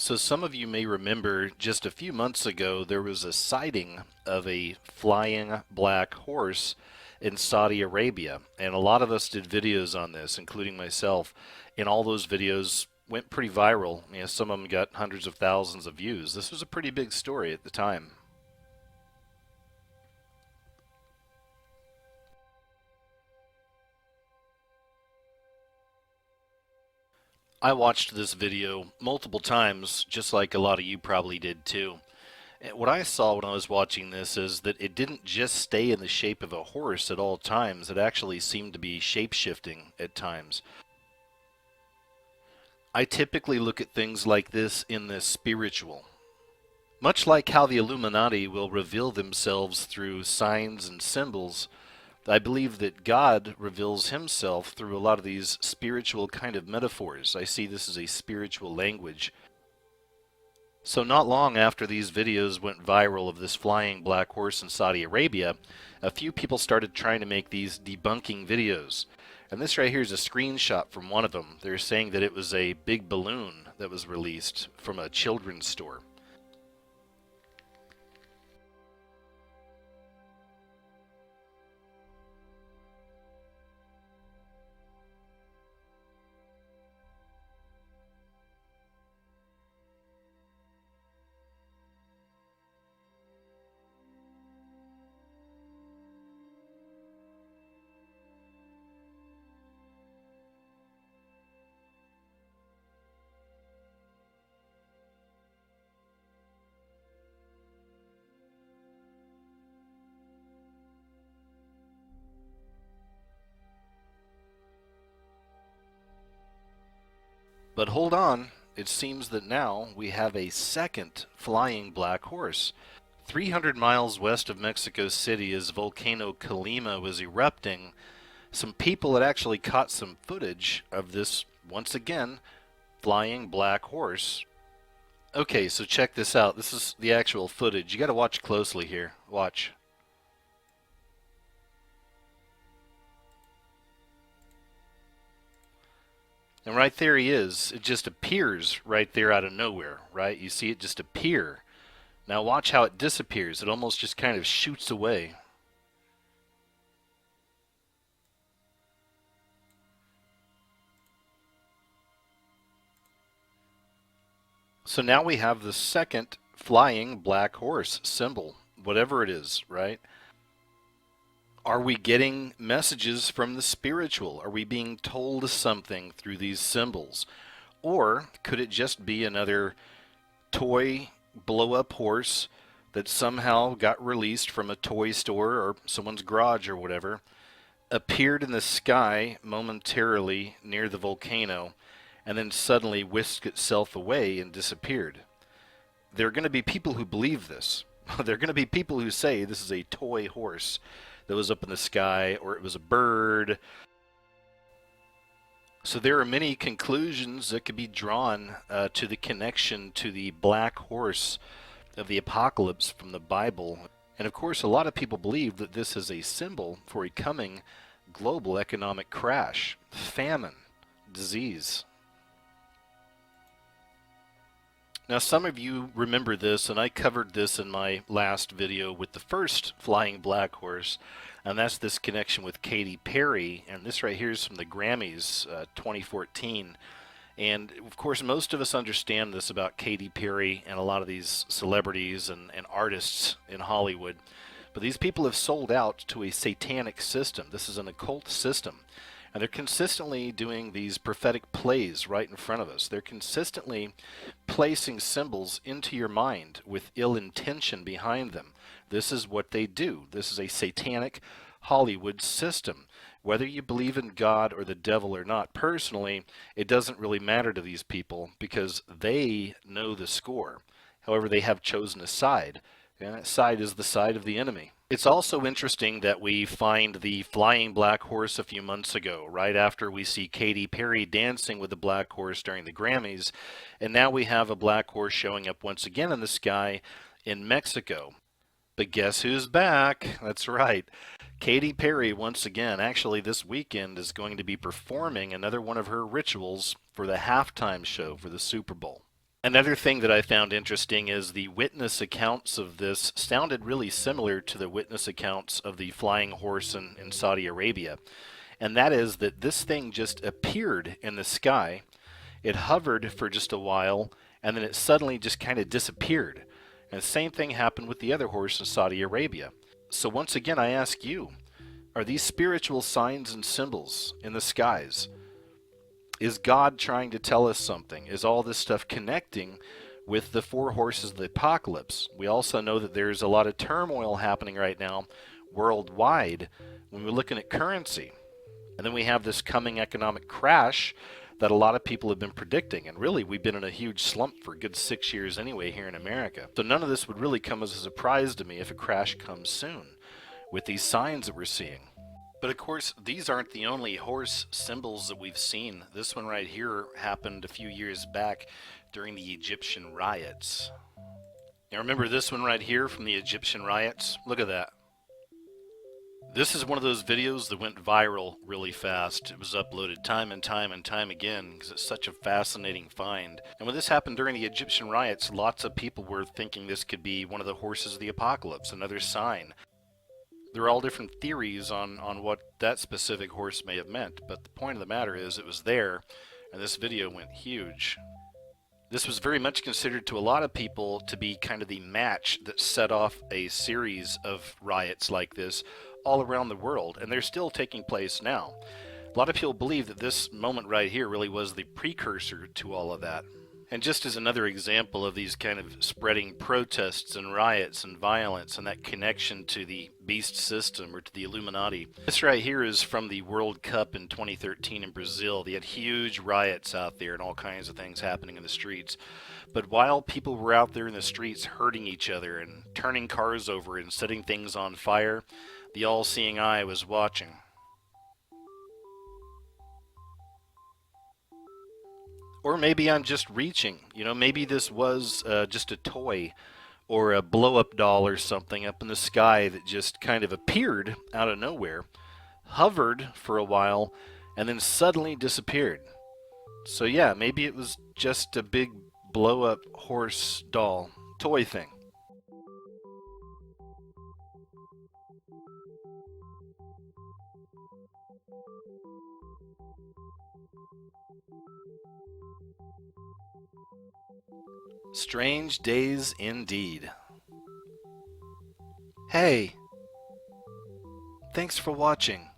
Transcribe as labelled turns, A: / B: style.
A: So some of you may remember just a few months ago there was a sighting of a flying black horse in Saudi Arabia, and a lot of us did videos on this, including myself, and all those videos went pretty viral. Some of them got hundreds of thousands of views. This was a pretty big story at the time. I watched this video multiple times, just like a lot of you probably did too. And what I saw when I was watching this is that it didn't just stay in the shape of a horse at all times, it actually seemed to be shape-shifting at times. I typically look at things like this in the spiritual. Much like how the Illuminati will reveal themselves through signs and symbols, I believe that God reveals himself through a lot of these spiritual kind of metaphors. I see this as a spiritual language. So not long after these videos went viral of this flying black horse in Saudi Arabia, a few people started trying to make these debunking videos. And this right here is a screenshot from one of them. They're saying that it was a big balloon that was released from a children's store. But hold on, it seems that now we have a second flying black horse. 300 miles west of Mexico City, as Volcano Colima was erupting, some people had actually caught some footage of this, once again, flying black horse. Okay, so check this out. This is the actual footage. You gotta watch closely here. Watch. And right there he is. It just appears right there out of nowhere, right? You see it just appear. Now watch how it disappears. It almost just kind of shoots away. So now we have the second flying black horse symbol, whatever it is, right? Are we getting messages from the spiritual? Are we being told something through these symbols? Or could it just be another toy blow-up horse that somehow got released from a toy store or someone's garage or whatever, appeared in the sky momentarily near the volcano, and then suddenly whisked itself away and disappeared? There are going to be people who believe this. There are going to be people who say this is a toy horse that was up in the sky, or it was a bird. So there are many conclusions that could be drawn to the connection to the black horse of the apocalypse from the Bible. And of course, a lot of people believe that this is a symbol for a coming global economic crash, famine, disease. Now some of you remember this, and I covered this in my last video with the first flying black horse, and that's this connection with Katy Perry. And this right here is from the Grammys 2014. And of course most of us understand this about Katy Perry and a lot of these celebrities and artists in Hollywood. But these people have sold out to a satanic system. This is an occult system. And they're consistently doing these prophetic plays right in front of us. They're consistently placing symbols into your mind with ill intention behind them. This is what they do. This is a satanic Hollywood system. Whether you believe in God or the devil or not, personally, it doesn't really matter to these people because they know the score. However, they have chosen a side, and that side is the side of the enemy. It's also interesting that we find the flying black horse a few months ago, right after we see Katy Perry dancing with the black horse during the Grammys, and now we have a black horse showing up once again in the sky in Mexico. But guess who's back? That's right. Katy Perry once again, actually this weekend, is going to be performing another one of her rituals for the halftime show for the Super Bowl. Another thing that I found interesting is the witness accounts of this sounded really similar to the witness accounts of the flying horse in Saudi Arabia. And that is that this thing just appeared in the sky, it hovered for just a while, and then it suddenly just kind of disappeared. And the same thing happened with the other horse in Saudi Arabia. So once again, I ask you, are these spiritual signs and symbols in the skies? Is God trying to tell us something? Is all this stuff connecting with the four horses of the apocalypse? We also know that there's a lot of turmoil happening right now worldwide when we're looking at currency. And then we have this coming economic crash that a lot of people have been predicting. And really, we've been in a huge slump for a good 6 years anyway here in America. So none of this would really come as a surprise to me if a crash comes soon with these signs that we're seeing. But of course, these aren't the only horse symbols that we've seen. This one right here happened a few years back during the Egyptian riots. Now remember this one right here from the Egyptian riots? Look at that. This is one of those videos that went viral really fast. It was uploaded time and time and time again because it's such a fascinating find. And when this happened during the Egyptian riots, lots of people were thinking this could be one of the horses of the apocalypse, another sign. There are all different theories on what that specific horse may have meant, but the point of the matter is it was there, and this video went huge. This was very much considered to a lot of people to be kind of the match that set off a series of riots like this all around the world, and they're still taking place now. A lot of people believe that this moment right here really was the precursor to all of that. And just as another example of these kind of spreading protests and riots and violence and that connection to the beast system or to the Illuminati, this right here is from the World Cup in 2013 in Brazil. They had huge riots out there and all kinds of things happening in the streets. But while people were out there in the streets hurting each other and turning cars over and setting things on fire, the all-seeing eye was watching. Or maybe I'm just reaching. You know, maybe this was just a toy or a blow-up doll or something up in the sky that just kind of appeared out of nowhere, hovered for a while, and then suddenly disappeared. So yeah, maybe it was just a big blow-up horse doll toy thing. Strange days indeed. Hey, thanks for watching.